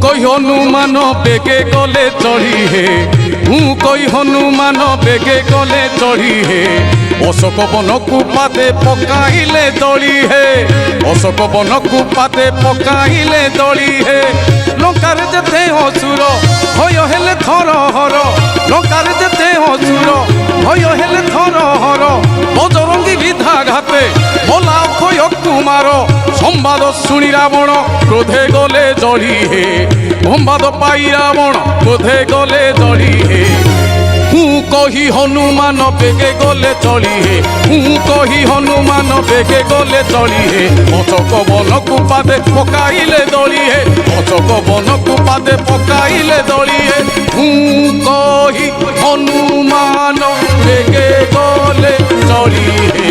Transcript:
কই হনুমান বেগে গলে চড়ি হে কই হনুমান বেগে গলে চড়ি হে অশোক বনকু পাতে পকাইলে দড়ি হে অশোক বনকু পাতে পকাইলে দড়ি হে লঙ্কার যেতে অসুর ভয় হেলে থর হর লঙ্কার যেতে অসুর ভয় হেলে থর হর বজরঙ্গী বিধাঘাতে মোলা অক্ষয় কুমার সম্বাদ শুনি রাবণ ক্রোধে গলে জড়ি হে সম্বাদ পাই রাবণ ক্রোধে গলে জড়ি হে কহি হনুমান বেগে গলে চলি হে কহি হনুমান বেগে গলে চলি হে অশোক বনকু পাদে পকাইলে দড়ি হে অশোক বনকু পাদে পকাইলে দড়ি হে কহি হনুমান বেগে গলে চলি হে